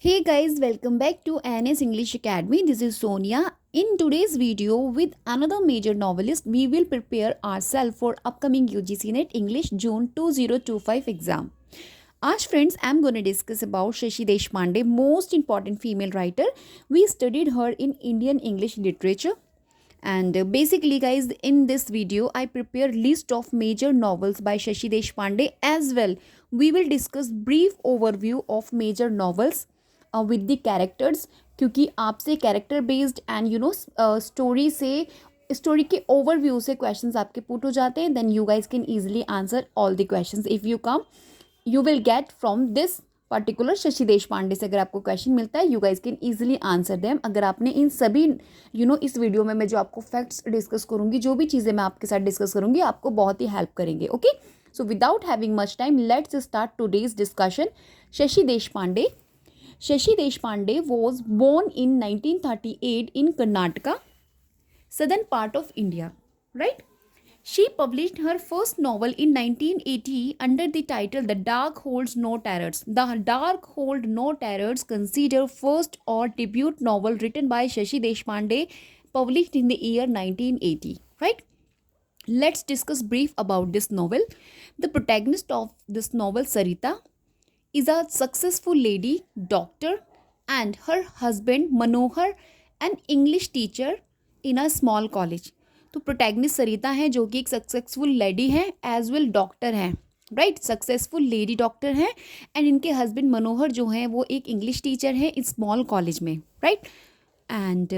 Hey guys, welcome back to NS English Academy. This is Sonia. In today's video, with another major novelist, we will prepare ourselves for upcoming UGC NET English June 2025 exam. आज friends, I'm going to discuss about Shashi Deshpande, most important female writer. We studied her in Indian English literature. And basically guys, in this video, I prepare list of major novels by Shashi Deshpande as well. We will discuss brief overview of major novels with the characters, क्योंकि आपसे character based and story के overview से questions आपके put हो जाते हैं. Then you guys can easily answer all the questions if you come you will get from this particular Shashi Deshpande से. अगर आपको क्वेश्चन मिलता है you guys can easily answer them. अगर आपने इन सभी इस वीडियो में मैं जो आपको फैक्ट्स डिस्कस करूंगी, जो भी चीज़ें मैं आपके साथ डिस्कस करूंगी, आपको बहुत ही हेल्प करेंगे. Okay, so without having much time let's start today's discussion. Shashi देश Pandey. Shashi Deshpande was born in 1938 in Karnataka, southern part of India, right? She published her first novel in 1980 under the title The Dark Holds No Terrors. The Dark Hold No Terrors, considered first or debut novel written by Shashi Deshpande, published in the year 1980, right? Let's discuss brief about this novel. The protagonist of this novel, Sarita, is a successful lady doctor and her husband Manohar an English teacher in a small college. तो protagonist सरिता हैं जो कि एक successful lady हैं as well doctor हैं, right? Successful lady doctor हैं and इनके husband मनोहर जो हैं वो एक इंग्लिश टीचर हैं इस स्मॉल कॉलेज में, right? And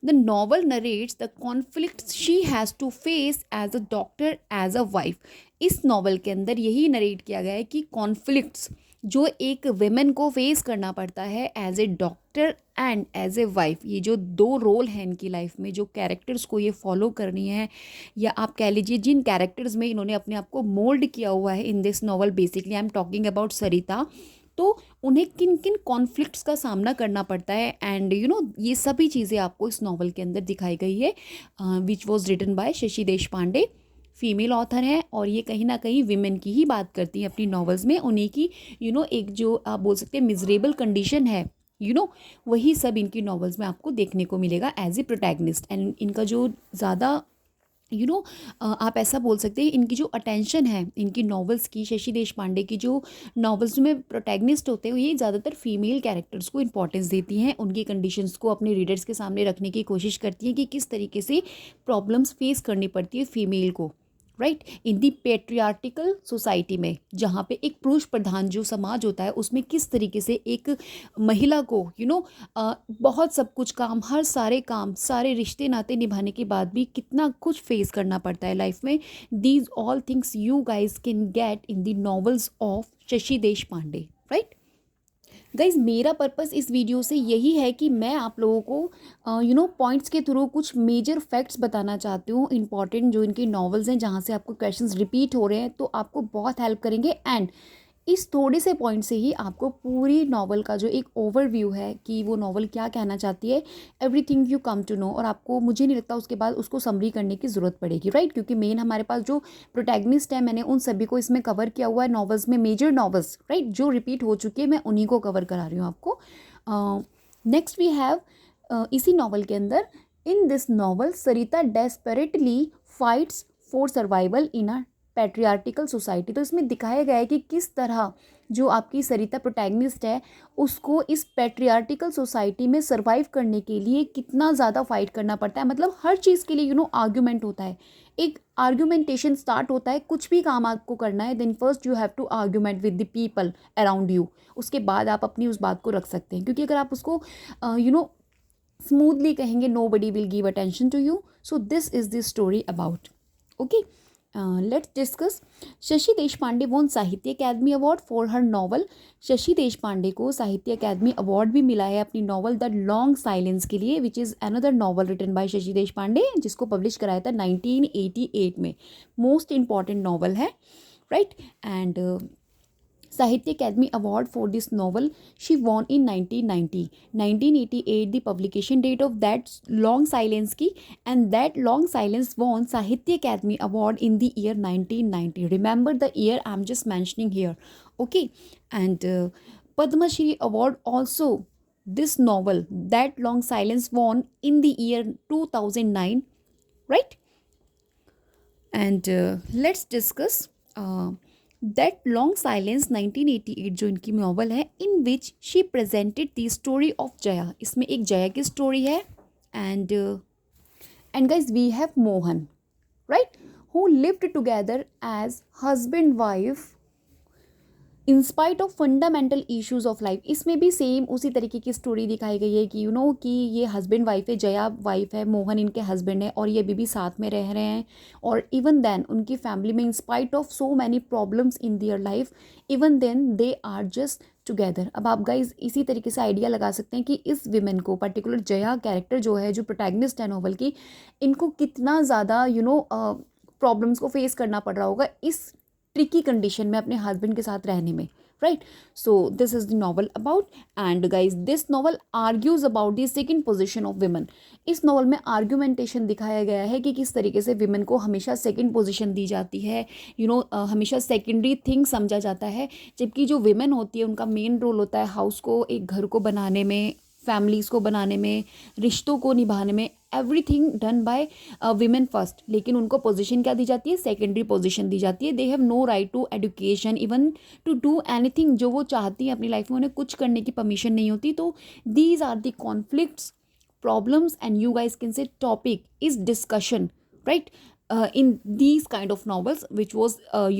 the novel narrates the conflicts she has to face as a doctor, as a wife. इस नॉवल के अंदर यही नरेट किया गया है कि कॉन्फ्लिक्ट्स जो एक वेमेन को फेस करना पड़ता है as a doctor and as a wife. ये जो दो रोल हैं इनकी लाइफ में, जो कैरेक्टर्स को ये फॉलो करनी है, या आप कह लीजिए जिन कैरेक्टर्स में इन्होंने अपने आप को मोल्ड किया हुआ है in this novel. Basically I am talking about Sarita. तो उन्हें किन किन कॉन्फ्लिक्ट्स का सामना करना पड़ता है एंड ये सभी चीज़ें आपको इस नॉवल के अंदर दिखाई गई है, which was written by Shashi Deshpande. Female author है और ये कहीं ना कहीं विमेन की ही बात करती हैं अपनी नॉवेल्स में. उन्हीं की एक जो आप बोल सकते हैं मिजरेबल कंडीशन है, वही सब इनकी नॉवेल्स में आपको देखने को मिलेगा एज ए प्रोटैगनिस्ट. एंड इनका जो ज़्यादा आप ऐसा बोल सकते हैं इनकी जो अटेंशन है इनकी नॉवेल्स की, शशि देश पांडे की जो नॉवेल्स में प्रोटैगनिस्ट होते हैं ये ज़्यादातर फीमेल कैरेक्टर्स को इंपॉर्टेंस देती हैं, उनकी कंडीशंस को अपने रीडर्स के सामने रखने की कोशिश करती हैं कि किस तरीके से प्रॉब्लम्स फेस करनी पड़ती है फीमेल को, राइट? इन दी पेट्रियार्टिकल सोसाइटी में, जहाँ पे एक पुरुष प्रधान जो समाज होता है उसमें किस तरीके से एक महिला को बहुत सब कुछ काम, हर सारे काम, सारे रिश्ते नाते निभाने के बाद भी कितना कुछ फेस करना पड़ता है लाइफ में. These all things you guys can get in the novels of Shashi देश पांडे, राइट? गाइज मेरा पर्पस इस वीडियो से यही है कि मैं आप लोगों को पॉइंट्स के थ्रू कुछ मेजर फैक्ट्स बताना चाहती हूँ इंपॉर्टेंट, जो इनकी नॉवेल्स हैं जहाँ से आपको क्वेश्चंस रिपीट हो रहे हैं तो आपको बहुत हेल्प करेंगे. एंड इस थोड़े से पॉइंट से ही आपको पूरी नॉवल का जो एक ओवरव्यू है कि वो नॉवल क्या कहना चाहती है, everything you come to know. और आपको, मुझे नहीं लगता उसके बाद उसको समरी करने की ज़रूरत पड़ेगी, राइट? क्योंकि मेन हमारे पास जो प्रोटैगनिस्ट है मैंने उन सभी को इसमें कवर किया हुआ है नॉवेल्स में, मेजर नॉवेल्स, राइट, जो रिपीट हो चुके हैं मैं उन्हीं को कवर करा रही हूँ आपको. नेक्स्ट वी हैव इसी नॉवल के अंदर, in this novel Sarita desperately fights for survival in a patriarchal society. तो इसमें दिखाया गया है कि किस तरह जो आपकी सरिता प्रोटैगनिस्ट है उसको इस पैट्रियार्टिकल सोसाइटी में सर्वाइव करने के लिए कितना ज़्यादा फाइट करना पड़ता है. मतलब हर चीज़ के लिए आर्ग्यूमेंट होता है, एक आर्ग्यूमेंटेशन स्टार्ट होता है. कुछ भी काम आपको करना है then first you have to argument with the people around you. उसके बाद आप अपनी उस बात को रख सकते हैं, क्योंकि अगर आप उसको स्मूथली कहेंगे nobody will give attention to you. So this is the story about. Okay, let's discuss. Shashi Deshpande won Sahitya Akademi award for her novel. Shashi Deshpande को साहित्य अकेडमी अवार्ड भी मिला है अपनी नॉवल द लॉन्ग साइलेंस के लिए, which is another novel written by Shashi Deshpande, जिसको publish कराया था 1988 में. मोस्ट इंपॉर्टेंट नॉवल है, right? And Sahitya Akademi award for this novel she won in 1990. 1988 the publication date of that long silence की, and that long silence won Sahitya Akademi award in the year 1990. Remember the year I am just mentioning here, okay? And Padma Shri Award also. This novel, That Long Silence, won in the year 2009, right? And let's discuss That Long Silence 1988 जो इनकी novel है, in which she presented the story of Jaya. इसमें एक जया की story है. And guys, we have Mohan, right, who lived together as husband wife in spite of fundamental issues of life. इसमें भी same उसी तरीके की स्टोरी दिखाई गई है कि कि ये हस्बैंड वाइफ है, जया वाइफ है, मोहन इनके हस्बैंड है, और ये अभी भी साथ में रह रहे हैं. और इवन देन उनकी फैमिली में in spite of so many problems in their life, even then they are just together. अब आप गाइज इसी तरीके से आइडिया लगा सकते हैं कि इस विमेन को, पर्टिकुलर जया कैरेक्टर जो है, जो प्रोटैगनिस्ट है नॉवल की, इनको कितना ज़्यादा प्रॉब्लम्स को फेस करना पड़ रहा होगा इस ट्रिकी कंडीशन में अपने हस्बैंड के साथ रहने में, right. So this is the novel about. And guys this novel argues about the second position of women. इस नॉवल में आर्ग्यूमेंटेशन दिखाया गया है कि किस तरीके से विमेन को हमेशा सेकंड पोजीशन दी जाती है, हमेशा सेकेंडरी थिंग समझा जाता है, जबकि जो विमेन होती है उनका मेन रोल होता है हाउस को, एक घर को बनाने में, फैमिलीज़ को बनाने में, रिश्तों को निभाने में, everything done by women first. लेकिन उनको पोजीशन क्या दी जाती है? सेकेंडरी पोजीशन दी जाती है. They have no right to education, even to do anything. जो वो चाहती हैं अपनी लाइफ में, उन्हें कुछ करने की परमिशन नहीं होती. तो these are the conflicts, problems, and you guys can say topic is discussion, right, in these kind of novels which was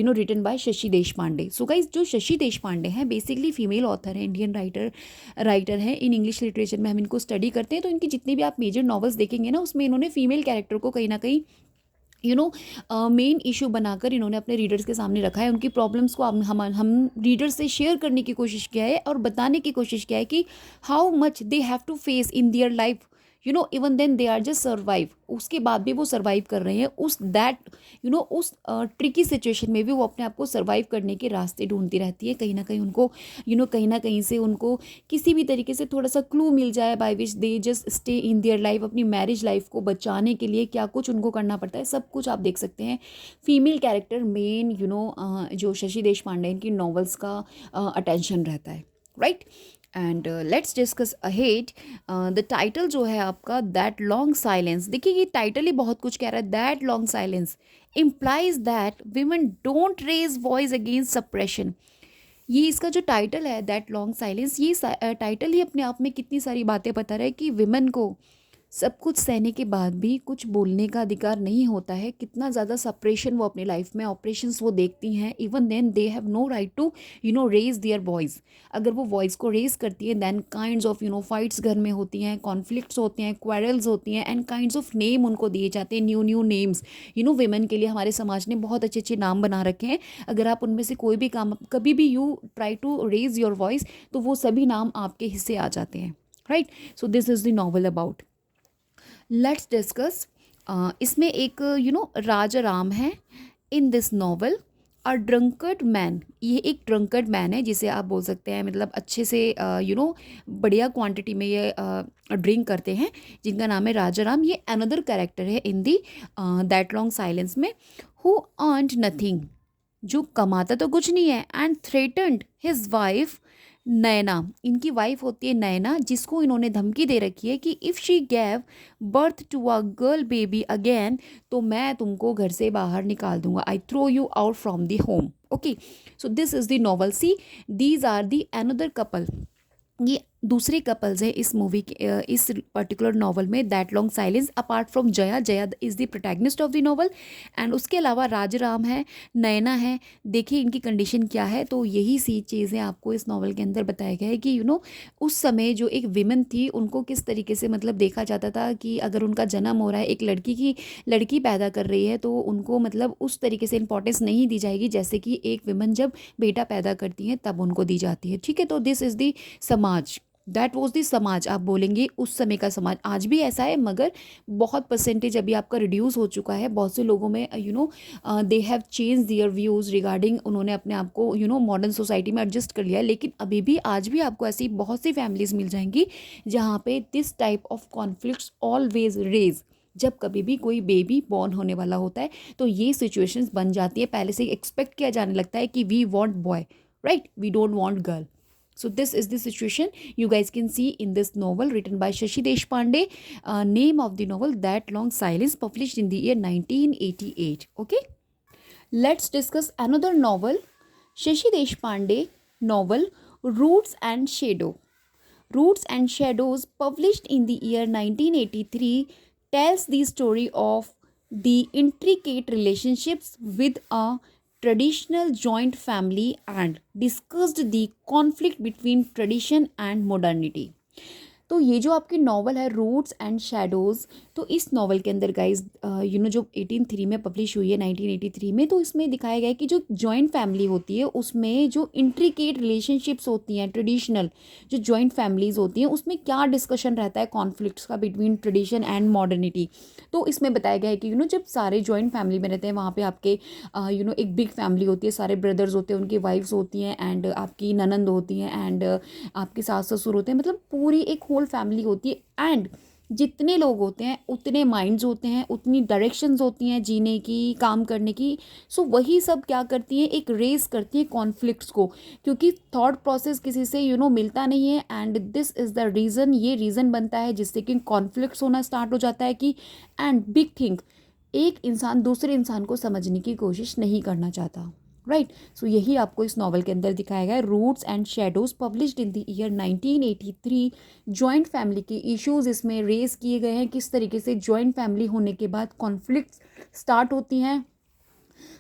written by Shashi Deshpande. So guys जो शशि देशपांडे हैं बेसिकली फीमेल ऑथर है, इंडियन राइटर है. In English literature में हम इनको study करते हैं, तो इनकी जितनी भी आप मेजर नॉवेल्स देखेंगे ना, उसमें इन्होंने फीमेल कैरेक्टर को कहीं ना कहीं मेन इशू बनाकर इन्होंने अपने रीडर्स के सामने रखा है. उनकी प्रॉब्लम्स को हम रीडर्स से शेयर करने की कोशिश किया है और बताने की कोशिश किया है कि how much they have to face in their life, even then they are just survive. उसके बाद भी वो सर्वाइव कर रहे हैं उस ट्रिकी सिचुएशन में भी वो अपने आप को सर्वाइव करने के रास्ते ढूंढती रहती है. कहीं ना कहीं उनको कहीं ना कहीं से उनको किसी भी तरीके से थोड़ा सा क्लू मिल जाए by which they just stay in their life. अपनी मैरिज लाइफ को बचाने के लिए क्या कुछ उनको करना पड़ता है, सब कुछ आप देख सकते हैं. फीमेल कैरेक्टर मेन जो शशि देशपांडे इनकी नॉवेल्स का अटेंशन रहता है, right. And let's discuss ahead. The title जो है आपका दैट लॉन्ग साइलेंस, देखिए ये टाइटल ही बहुत कुछ कह रहा है. That long silence implies that women don't raise voice against suppression. ये इसका जो टाइटल है दैट लॉन्ग साइलेंस, ये टाइटल ही अपने आप में कितनी सारी बातें बता रहा है कि विमेन को सब कुछ सहने के बाद भी कुछ बोलने का अधिकार नहीं होता है. कितना ज़्यादा सप्रेशन वो अपनी लाइफ में, ऑपरेशंस वो देखती हैं. Even then they have no right to raise their voice. अगर वो वॉइस को रेज करती है देन काइंड्स ऑफ फाइट्स घर में होती हैं, कॉन्फ्लिक्ट्स होते हैं, क्वेरल्स होती हैं, एंड काइंड्स ऑफ नेम उनको दिए जाते हैं, न्यू नेम्स. वेमेन के लिए हमारे समाज ने बहुत अच्छे अच्छे नाम बना रखे हैं. अगर आप उनमें से कोई भी काम कभी भी you try to raise your voice, तो वो सभी नाम आपके हिस्से आ जाते हैं, right. So this is the novel about. Let's discuss. इसमें एक राजा राम है in this novel. A drunkard man, ये एक ड्रंकर्ड मैन है जिसे आप बोल सकते हैं मतलब अच्छे से बढ़िया क्वांटिटी में ये ड्रिंक करते हैं, जिनका नाम है राजा राम. ये अनदर कैरेक्टर है इन दी दैट लॉन्ग साइलेंस में, हु अर्नड नथिंग, जो कमाता तो कुछ नहीं है, एंड थ्रेटन्ड हिज वाइफ नैना. इनकी वाइफ होती है नैना, जिसको इन्होंने धमकी दे रखी है कि if she gave birth to a girl baby again, तो मैं तुमको घर से बाहर निकाल दूंगा. I throw you out from the home. Okay, so this is the novel. See these are the another couple. ये दूसरे कपल्स हैं इस मूवी के इस पर्टिकुलर नॉवल में that long silence. Apart from Jaya is the protagonist of the novel. And उसके अलावा राजाराम है, नैना है. देखिए इनकी कंडीशन क्या है. तो यही सी चीज़ें आपको इस नॉवल के अंदर बताया गया है कि उस समय जो एक विमेन थी उनको किस तरीके से मतलब देखा जाता था कि अगर उनका जन्म हो रहा है, एक लड़की पैदा कर रही है, तो उनको मतलब उस तरीके से इंपॉर्टेंस नहीं दी जाएगी जैसे कि एक विमेन जब बेटा पैदा करती हैं तब उनको दी जाती है, ठीक है. तो दिस इज़ दी समाज, दैट वॉज दी समाज. आप बोलेंगे उस समय का समाज. आज भी ऐसा है, मगर बहुत परसेंटेज अभी आपका रिड्यूस हो चुका है. बहुत से लोगों में they have change their views regarding, उन्होंने अपने आप को मॉडर्न सोसाइटी में एडजस्ट कर लिया है. लेकिन अभी भी आज भी आपको ऐसी बहुत सी फैमिलीज़ मिल जाएंगी जहाँ पे this type of conflicts always raise. जब कभी भी कोई बेबी बॉर्न होने वाला होता है तो ये सिचुएशंस बन जाती है. पहले से एक्सपेक्ट किया जाने लगता है कि we want boy, right, we don't want girl. So this is the situation you guys can see in this novel written by Shashi Deshpande. Name of the novel, That Long Silence, published in the year 1988. Okay, let's discuss another novel, Shashi Deshpande novel Roots and Shadow. Roots and Shadows, published in the year 1983, tells the story of the intricate relationships with a traditional joint family and discussed the conflict between tradition and modernity. तो ये जो आपकी novel है roots and shadows, तो इस novel के अंदर guys जो 1883 में पब्लिश हुई है 1983 में, तो इसमें दिखाया गया है कि जो जॉइंट फैमिली होती है उसमें जो इंट्रिकेट रिलेशनशिप्स होती हैं, ट्रेडिशनल जो जॉइंट फैमिलीज़ होती हैं उसमें क्या डिस्कशन रहता है कॉन्फ्लिक्ट्स का बिटवीन ट्रेडिशन एंड मॉडर्निटी। तो इसमें बताया गया है कि जब सारे जॉइंट फैमिली में रहते हैं वहाँ पे आपके एक बिग फैमिली होती है, सारे ब्रदर्स होते हैं, उनकी वाइफ्स होती हैं एंड आपकी ननंद होती हैं एंड आपके सास ससुर होते हैं, मतलब पूरी एक होल फैमिली होती है। एंड जितने लोग होते हैं उतने माइंड्स होते हैं, उतनी डायरेक्शंस होती हैं जीने की, काम करने की। सो वही सब क्या करती हैं, एक रेस करती हैं कॉन्फ्लिक्ट्स को, क्योंकि थॉट प्रोसेस किसी से मिलता नहीं है and this is the reason, ये रीज़न बनता है जिससे कि कॉन्फ्लिक्ट्स होना स्टार्ट हो जाता है कि एंड बिग थिंग, एक इंसान दूसरे इंसान को समझने की कोशिश नहीं करना चाहता। राइट, सो यही आपको इस नॉवल के अंदर दिखाया गया है, roots and shadows, published in the year 1983। Joint family के इश्यूज इसमें रेस किए गए हैं, किस तरीके से जॉइंट फैमिली होने के बाद कॉन्फ्लिक्ट स्टार्ट होती हैं,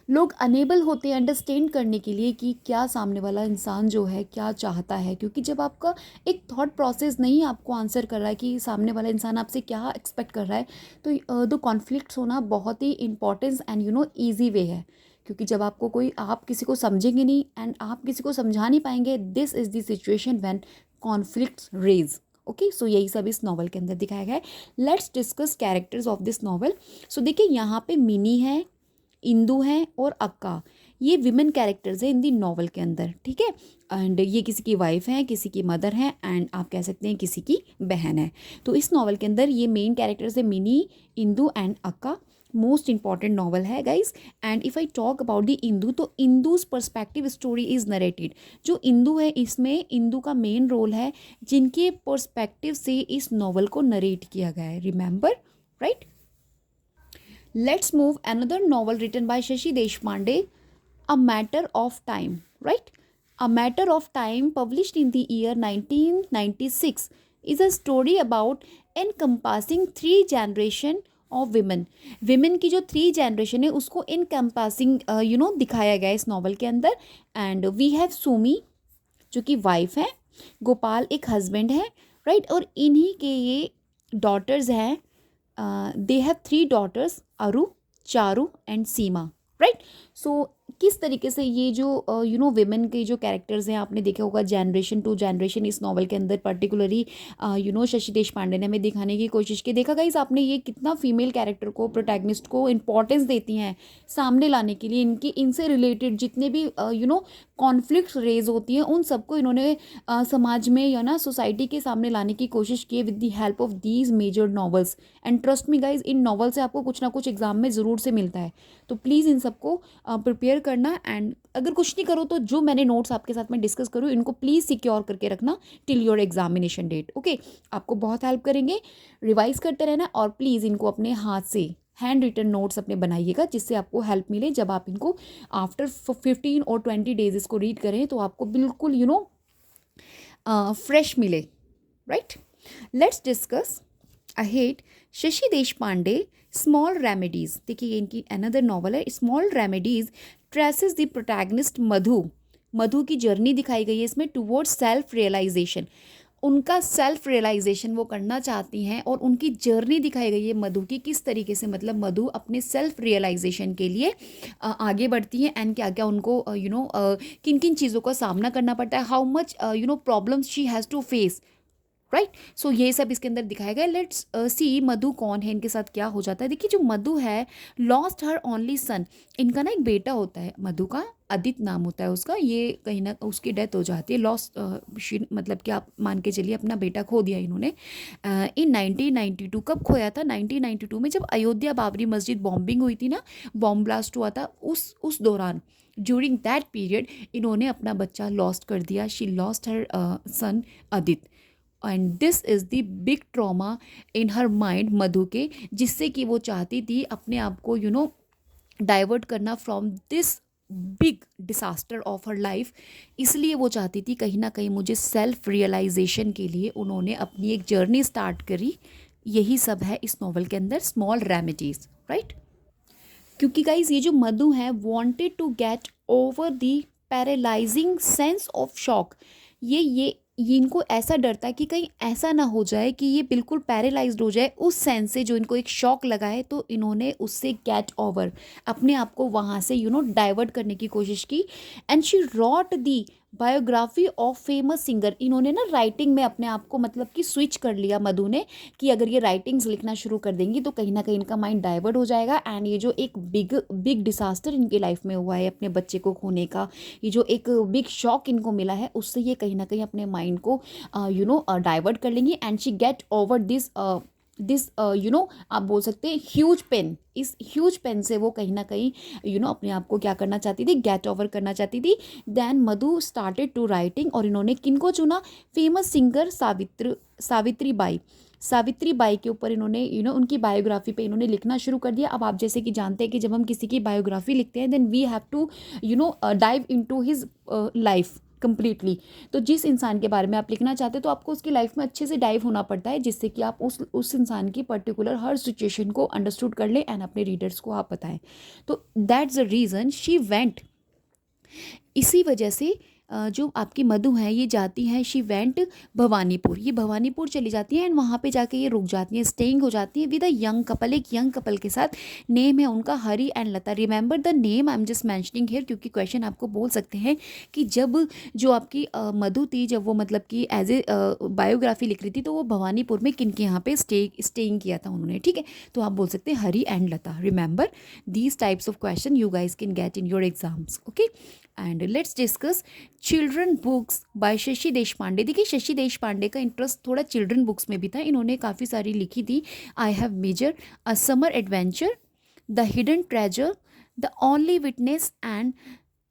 लोग अनेबल होते हैं अंडरस्टैंड करने के लिए कि क्या सामने वाला इंसान जो है क्या चाहता है, क्योंकि जब आपका एक थॉट प्रोसेस नहीं आपको आंसर कर रहा है कि सामने वाला इंसान आपसे क्या एक्सपेक्ट कर रहा है, तो द कॉन्फ्लिक्ट्स होना बहुत ही इंपॉर्टेंस एंड ईजी वे है। क्योंकि जब आपको आप किसी को समझेंगे नहीं एंड आप किसी को समझा नहीं पाएंगे, this is the situation when conflicts rage. Okay, so यही सब इस नॉवल के अंदर दिखाया गया है। Let's discuss characters of this novel. So देखिए यहाँ पे मिनी है, इंदू हैं और अक्का, ये विमेन कैरेक्टर्स हैं इन दी नॉवल के अंदर, ठीक है। एंड ये किसी की वाइफ हैं, किसी की मदर हैं एंड आप कह सकते हैं किसी की बहन है। तो इस नॉवल के अंदर ये मेन कैरेक्टर्स है मिनी, इंदू एंड अक्का। मोस्ट इंपॉर्टेंट नॉवल है guys. And if I talk about the Indu, तो इंदूज पर्सपेक्टिव स्टोरी इज़ नरेटेड। जो इंदू है इसमें इंदू का मेन रोल है, जिनके पर्सपेक्टिव से इस नॉवल को नरेट किया गया है, remember, right. Let's move another novel written by Shashi Deshpande, A Matter of Time, right? A Matter of Time, published in the year 1996, is a story about encompassing three generation of women. Women की जो 3 generation है उसको encompassing दिखाया गया है इस novel के अंदर। एंड वी हैव सुमी जो कि वाइफ है, गोपाल एक हस्बैंड है, राइट। और इन्हीं के ये डॉटर्स हैं, दे हैव 3 daughters, अरु, चारू एंड सीमा, राइट। सो किस तरीके से ये जो वेमेन के जो कैरेक्टर्स हैं आपने देखा होगा जनरेशन टू जनरेशन इस नॉवल के अंदर पर्टिकुलरली शशि देशपांडे ने हमें दिखाने की कोशिश की। देखा गाइस आपने ये कितना फीमेल कैरेक्टर को, प्रोटैगनिस्ट को इंपॉर्टेंस देती हैं सामने लाने के लिए, इनसे रिलेटेड जितने भी कॉन्फ्लिक्ट्स रेज होती हैं उन सबको इन्होंने समाज में या ना सोसाइटी के सामने लाने की कोशिश की है with the help of these major novels. And trust me guys, इन नॉवल से आपको कुछ ना कुछ एग्जाम में ज़रूर से मिलता है, तो प्लीज़ इन सबको प्रिपेयर करना। एंड अगर कुछ नहीं करो तो जो मैंने नोट्स आपके साथ में डिस्कस करूँ इनको प्लीज़ सिक्योर करके रखना till your examination date. Okay, आपको बहुत हेल्प करेंगे, रिवाइज करते रहना और प्लीज़ इनको अपने हाथ से हैंड रिटन नोट्स अपने बनाइएगा, जिससे आपको हेल्प मिले जब आप इनको आफ्टर 15 और 20 डेज इसको रीड करें तो आपको बिल्कुल फ्रेश मिले, right. Let's discuss ahead Shashi Deshpande small remedies. देखिए ये इनकी अनदर नॉवल है, small remedies traces the protagonist Madhu की जर्नी दिखाई गई है इसमें टुवर्ड्स सेल्फ रियलाइजेशन। उनका सेल्फ रियलाइजेशन वो करना चाहती हैं और उनकी जर्नी दिखाई गई है मधु की, किस तरीके से मतलब मधु अपने सेल्फ रियलाइजेशन के लिए आगे बढ़ती हैं एंड क्या क्या उनको किन किन चीज़ों का सामना करना पड़ता है, how much problems she has to face, right. So ये सब इसके अंदर दिखाया गया। लेट्स सी मधु कौन है, इनके साथ क्या हो जाता है। देखिए जो मधु है, लॉस्ट हर ओनली सन, इनका ना एक बेटा होता है मधु का, आदित्य नाम होता है उसका, ये कहीं ना उसकी डेथ हो जाती है, लॉस्ट मतलब कि आप मान के चलिए अपना बेटा खो दिया इन्होंने इन 1992। कब खोया था? 1992 में, जब अयोध्या बाबरी मस्जिद बॉम्बिंग हुई थी ना, बॉम्ब ब्लास्ट हुआ था, उस दौरान ड्यूरिंग दैट पीरियड इन्होंने अपना बच्चा लॉस्ट कर दिया. She lost her son Adit. And this is the big trauma in her mind Madhu के, जिससे कि वो चाहती थी अपने आप को डाइवर्ट करना from this big disaster of her life. इसलिए वो चाहती थी कहीं ना कहीं मुझे सेल्फ रियलाइजेशन के लिए उन्होंने अपनी एक जर्नी स्टार्ट करी. यही सब है इस नॉवल के अंदर, स्मॉल रेमेडीज, राइट. क्योंकि गाइज ये जो मधु है wanted to get over the paralysing sense of shock. ये इनको ऐसा डर था कि कहीं ऐसा ना हो जाए कि ये बिल्कुल पैरालाइज्ड हो जाए उस सेंस से, जो इनको एक शॉक लगा है. तो इन्होंने उससे गेट ओवर, अपने आप को वहाँ से डाइवर्ट करने की कोशिश की. And she wrote the biography of famous singer. इन्होंने ना राइटिंग में अपने आप को मतलब कि स्विच कर लिया मधु ने, कि अगर ये राइटिंग्स लिखना शुरू कर देंगी तो कहीं ना कहीं इनका माइंड डाइवर्ट हो जाएगा. एंड ये जो एक बिग बिग डिसास्टर इनकी लाइफ में हुआ है अपने बच्चे को खोने का, ये जो एक बिग शॉक इनको मिला है, उससे ये कहीं ना कहीं अपने माइंड को डाइवर्ट कर लेंगी. And she get over this आप बोल सकते हैं ह्यूज पेन. इस ह्यूज पेन से वो कहीं ना कहीं अपने आप को क्या करना चाहती थी, गेट ओवर करना चाहती थी. Then Madhu started to writing. और इन्होंने किनको चुना, famous singer Savitribai. Savitribai के ऊपर इन्होंने उनकी बायोग्राफी पे इन्होंने लिखना शुरू कर दिया. अब आप जैसे कि जानते हैं कि जब हम किसी की बायोग्राफी लिखते हैं then we have to dive into his life completely. तो जिस इंसान के बारे में आप लिखना चाहते हैं तो आपको उसकी लाइफ में अच्छे से डाइव होना पड़ता है, जिससे कि आप उस इंसान की पर्टिकुलर हर सिचुएशन को अंडरस्टूड कर लें एंड अपने रीडर्स को आप बताएं. तो that's the reason she went. इसी वजह से जो आपकी मधु है ये जाती हैं, शी वेंट भवानीपुर. ये भवानीपुर चली जाती हैं एंड वहाँ पे जाके ये रुक जाती हैं, स्टेइंग हो जाती हैं विद अ यंग कपल. एक यंग कपल के साथ. नेम है उनका Hari and Lata. Remember the name, I am just mentioning here, क्योंकि क्वेश्चन आपको बोल सकते हैं कि जब जो आपकी मधु थी, जब वो मतलब कि एज ए बायोग्राफी लिख रही थी तो वो भवानीपुर में किन के यहाँ पे स्टेइंग किया था उन्होंने, ठीक है. तो आप बोल सकते हैं Hari and Lata. Remember these types of question you guys can get in your exams. Okay, and let's discuss children books by Shashi Deshpande. देखिए शशि देशपांडे का इंटरेस्ट थोड़ा चिल्ड्रन बुक्स में भी था. इन्होंने काफ़ी सारी लिखी थी. I have major, a summer adventure, the hidden treasure, the only witness and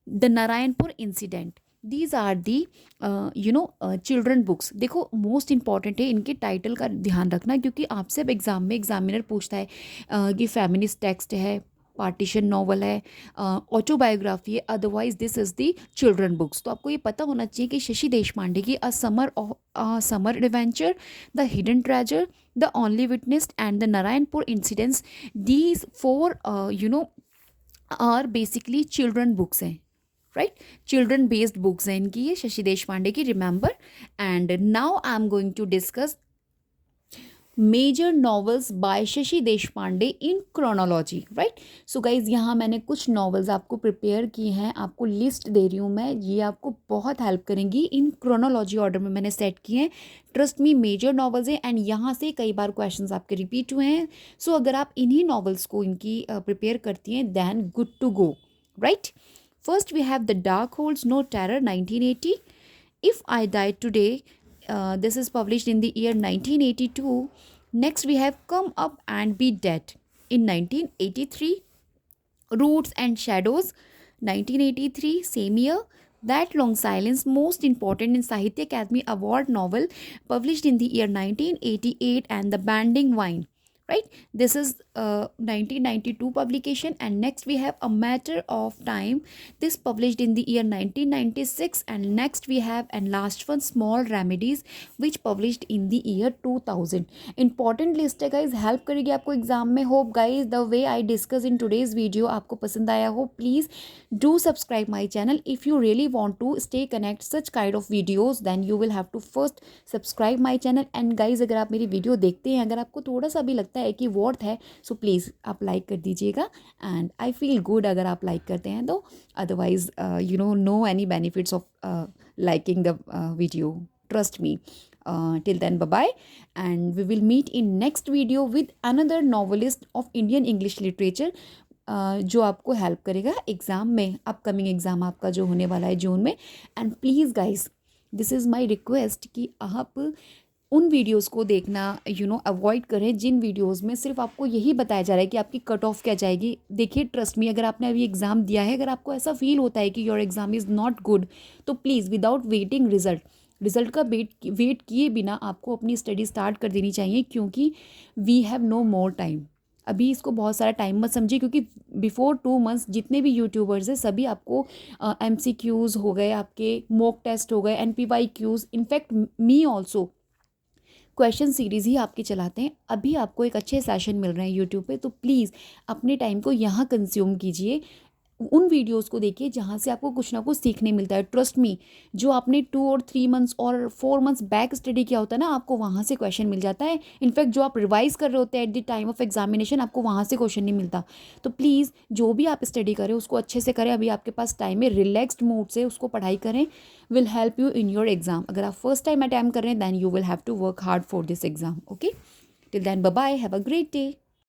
the Narayanpur incident. These are the children books. देखो मोस्ट इंपॉर्टेंट है इनके टाइटल का ध्यान रखना, क्योंकि आपसे अब एग्जाम में एग्जामिनर पूछता है कि फेमिनिस्ट टेक्स्ट है, पार्टीशन नॉवल है, ऑटोबायोग्राफी है, otherwise this is the children books. तो आपको ये पता होना चाहिए कि शशि देशपांडे की a summer adventure, the hidden treasure, the only witness and the Narayanpur incidents, these four are basically children books हैं, राइट. चिल्ड्रन बेस्ड बुक्स हैं इनकी, ये शशि देशपांडे की. Remember. And now I am going to discuss major novels by Shashi Deshpande in chronology, right. So guys यहाँ मैंने कुछ novels आपको prepare किए हैं, आपको लिस्ट दे रही हूँ मैं, ये आपको बहुत हेल्प करेंगी. इन क्रोनोलॉजी ऑर्डर में मैंने सेट किए हैं. ट्रस्ट मी मेजर नॉवेल्स हैं एंड यहाँ से कई बार क्वेश्चंस आपके रिपीट हुए हैं. सो अगर आप इन्हीं नॉवेल्स को इनकी प्रिपेयर करती हैं then good to go, right. First we have the dark holds no terror 1980. If I died today, this is published in the year 1982. Next we have Come Up and Be Dead in 1983. Roots and Shadows 1983, same year. That Long Silence, most important in Sahitya Academy Award novel, published in the year 1988. And The Bending Vine, right. This is 1992 publication. And next we have A Matter of Time. This published in the year 1996. And next we have, and last one, Small Remedies, which published in the year 2000. Important list है guys, help करेगी आपको exam में. Hope guys the way I discuss in today's video आपको पसंद आया हो. Please do subscribe my channel if you really want to stay connect such kind of videos. Then you will have to first subscribe my channel. And guys अगर आप मेरी video देखते हैं, अगर आपको थोड़ा सा भी लगता है कि वर्थ है, सो प्लीज़ आप लाइक कर दीजिएगा. एंड आई फील गुड अगर आप लाइक करते हैं तो. Otherwise no any benefits of liking the video, trust me. Till then bye bye, and we will meet in next video with another novelist of Indian English literature जो आपको help करेगा exam में, upcoming exam आपका जो होने वाला है जून में. And please guys this is my request कि आप उन वीडियोस को देखना अवॉइड करें जिन वीडियोस में सिर्फ आपको यही बताया जा रहा है कि आपकी कट ऑफ क्या जाएगी। देखिए ट्रस्ट मी, अगर आपने अभी एग्ज़ाम दिया है, अगर आपको ऐसा फील होता है कि your exam is not good, तो प्लीज़ विदाउट वेटिंग रिज़ल्ट का वेट किए बिना आपको अपनी स्टडी स्टार्ट कर देनी चाहिए, क्योंकि we have no more time. अभी इसको बहुत सारा टाइम मत समझिए, क्योंकि बिफोर 2 मंथ्स जितने भी यूट्यूबर्स हैं सभी आपको MCQs हो गए, आपके मॉक टेस्ट हो गए, NPYQs, in fact me also question series ही आपके चलाते हैं। अभी आपको एक अच्छे सेशन मिल रहे हैं यूट्यूब पे, तो प्लीज़ अपने टाइम को यहाँ कंज्यूम कीजिए, उन वीडियोस को देखिए जहाँ से आपको कुछ ना कुछ सीखने मिलता है। ट्रस्ट मी, जो आपने 2 और 3 मंथ्स और 4 मंथ्स बैक स्टडी किया होता है ना, आपको वहाँ से क्वेश्चन मिल जाता है। इनफैक्ट जो आप रिवाइज कर रहे होते हैं at the time of examination, आपको वहाँ से क्वेश्चन नहीं मिलता। तो प्लीज़ जो भी आप स्टडी करें उसको अच्छे से करें। अभी आपके पास टाइम है, रिलैक्स्ड मूड से उसको पढ़ाई करें, will help you in your exam. अगर आप फर्स्ट टाइम अटैम्प्ट कर रहे हैं, then you will have to work hard for this exam. Okay, till then bye bye, have a great day.